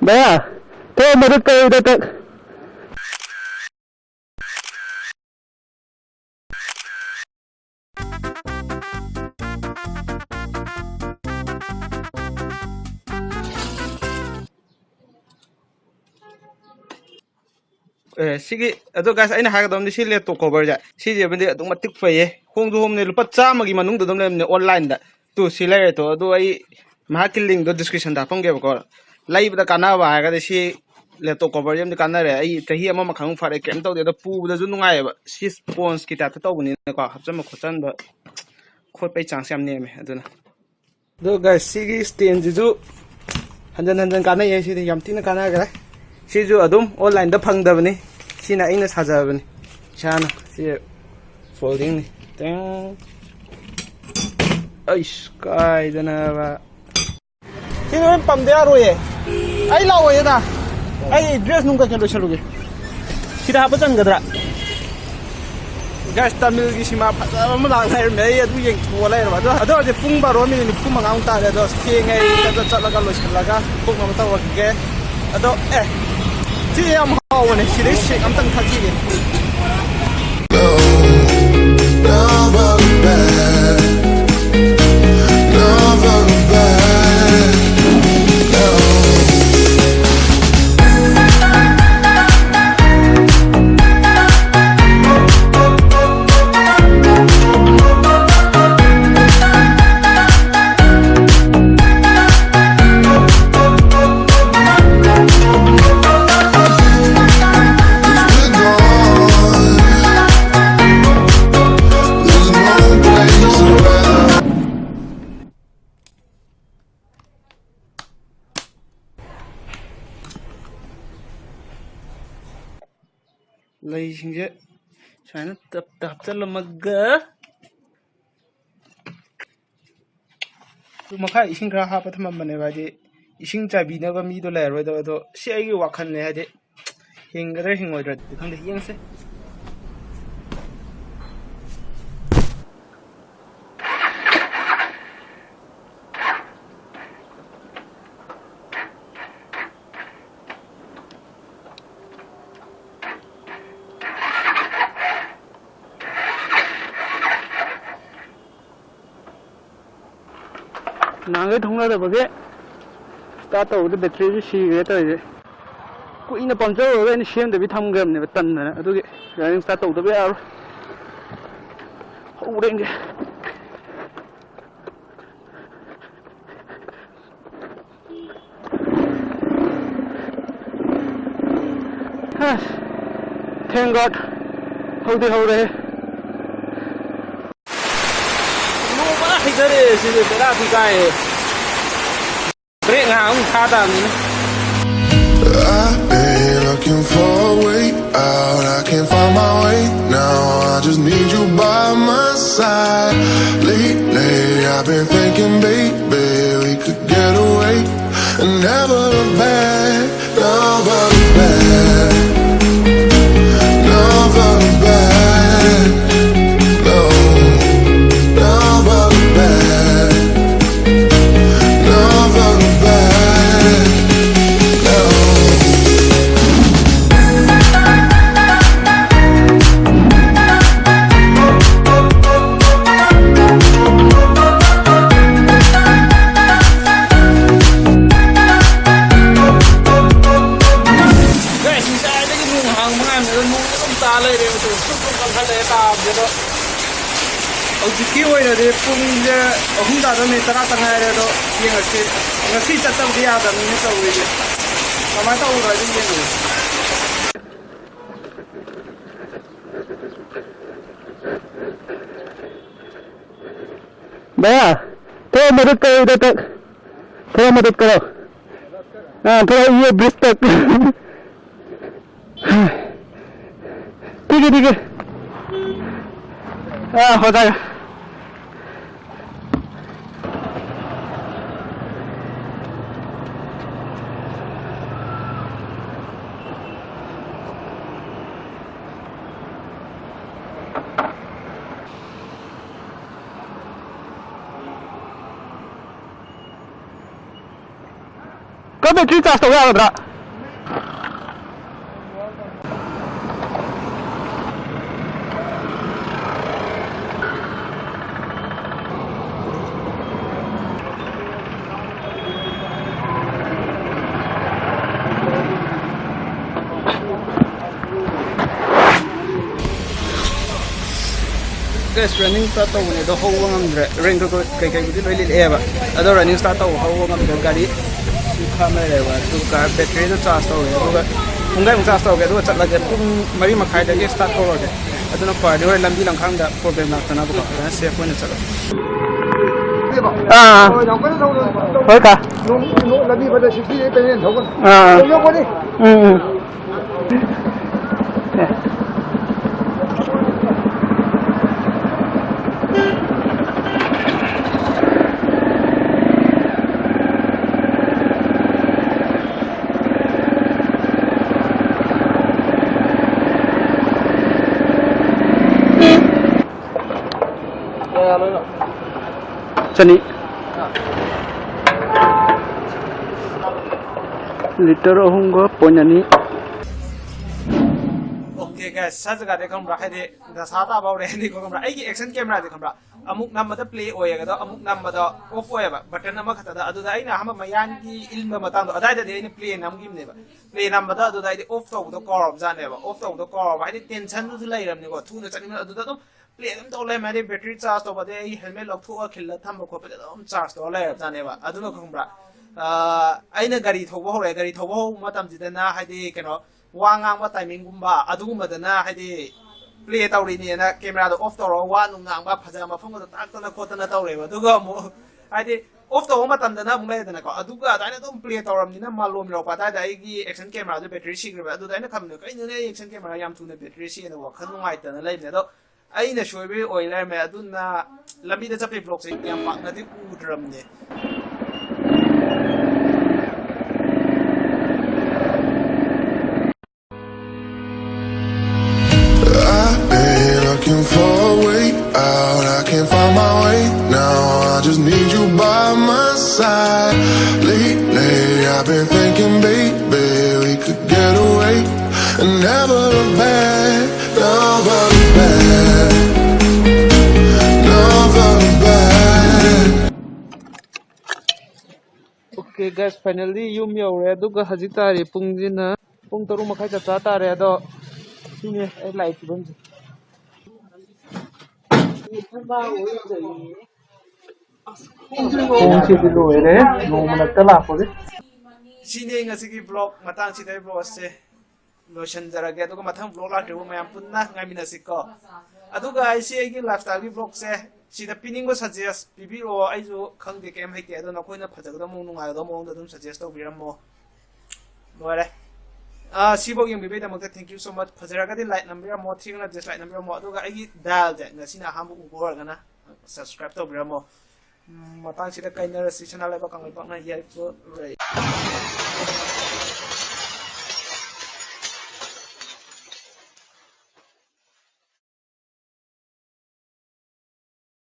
भैया तो मदद करो इधर तक सिगी अदो गाइस अइना हागदम सि लैपटॉप कवर जा सिजे बंदे अदुम मतिक फैये होंदु होमने लुपा चामगी मनुंग ददम लेमने ऑनलाइन दा तु सि लेरे तो अदो अइ महाकि लिंक दो डिस्क्रिप्शन दा फंगे बको लाइबदा कानाबा हागदे सि लैपटॉप कवर यम कानारे अइ चही अमा मखंग फारे केम तौदे द पुबदजु नुंगायबा सि स्पॉन्ज की टाइप तौबनी को हबजम खोचन ब खोपै चांस याम नेमे अदुना दो गाइस सिगी स्टैंड जिजु हंजन हंजन काना ये सि याम तिना काना गरे सिजु अदुम ऑनलाइन दा फंगदबनी सिना अइना साजाबनी इसाना सि फोल्डिंग नि टेंग अइस काइदना बा सिनो पमदे आरोये अइ लाओये दा अइ ड्रेस नुंका के लोसलुगे सिदा हाप चनगद्रा गाइस तमिल की सीमा फजाबा म लांनाय मे अदु येंग थो लायरबा अदो जे पुंग 12 मिनिट निफु मंगाउ तारे दो थेंगै चलगा लोसलगा पुंग म तवगे अदो सी हम हावने सिदे शेक अमतंग थाखिगे लैसिंगे सुमायना तप तप चलमगा तु मखा इसिंग खरा हाप थममने बादि इसिंग चाबिनबा मीदो लेरोयदो अदो सि आइगी वाखनने हादे हिंगदर हिंगोयदर खंदे यंगसे नांगे थोंगला दबगे स्टार्ट तौदे बैटरी जु सीगे तइजे कुइना पंचर होगे नि सेम दबि थमगमने तन्ना अदुगे रनिंग स्टार्ट तौदबे यारो हौरेंगे थैंक गॉड हौदे हौरे I've been looking for a way out, I can't find my way now, I just need you by my side. Lately I've been thinking, baby, we could get away and never look back, never look back, never look back, no, never look back, never look back, no. Ojiki oinade pungje ahum da me tara tangaire do yengase ngasi chatam dia da ni tawige kamai ta ura ji yengu भैया थोड़ा मदद करो इधर तक थोड़ा मदद करो हाँ थोड़ा ये ब्रिज तक ठीक है हाँ हो जाएगा 그 배터리 짜서 왜 하더라? guys running start tàu này đó hậu ngâm rồi ring tôi cái cái lối lên e ba đó running start tàu hậu ngâm rồi gari suka mai rồi và tu car battery nó charge tàu rồi đó không cái charge tàu cái đó chặt là cái cũng mấy mà khai cái start tàu rồi đó nó phải rồi làm gì làm khang đã problem nào tao nó cũng phải safe one chặt à thôi cả làm gì bây giờ xí xí bên này thấu con à không có đi Sani liter ahunga ponyani okay guys saja ga de kamra hai de da sata ba re ni ko kamra ai gi action camera de kamra amuk nam da play oya ga da amuk nam da off oya ba button ama khata da adu da aina hama mayan gi ilma matang do adai da de ni play nam gi ne ba play nam da adu da de off to do call ja ne ba off to do call ba de tension du lai ram ni ko thu na chani adu da dum play dum to lai ma de battery charge to ba de helmet lock thu a khil la tham ko pa de dum charge to lai ram ja ne ba adu no kamra aina gari thoba hore gari thoba ho matam ji da na hai de keno wa ngang wa timing gumba adugumba da na haidi play tawri ni na camera do off tawro wa nu ngang ba phaja ma phang da tak na ko ta na tawre ba duga mo haidi off taw ma tam da na mung da na ko aduga da na dum play tawram ni na malom ro pa da dai gi action camera do battery sig ba adu da na kham ne kai ne action camera yam tu na battery sig na wa khan ngai ta na lai ne do ai na shoi be oi lai me adu na lambi da chapi vlog se yam pak na di u dram ne Looking for a way out, I can't find my way now. I just need you by my side. Lately, I've been thinking, baby, we could get away and never look back, never look back, never look back. Okay guys, finally yum yaure aduga hajik tari pungjina pung 3:30 chap tare ado sine ai light bam 공시도 로에래 너무나 떨라거든 sine ngasigi vlog matang sidai vlog se lotion jarage aduga mathang vlog la tribu mayam punna ngamina sikko aduga ai se gi lifestyle gi vlog se sida piningo suggest bibiro aizu khangde kem haite ado na koina phajagda mo nungai do mo dum suggest to biram mo lore sibog yung bibida magta thank you so much phajaraga di like number mo thingna dislike number mo aduga ai dal je ngasina hamu ugor gana subscribe to biram mo matang sida kainara si channel ba Kangleipak na yai fo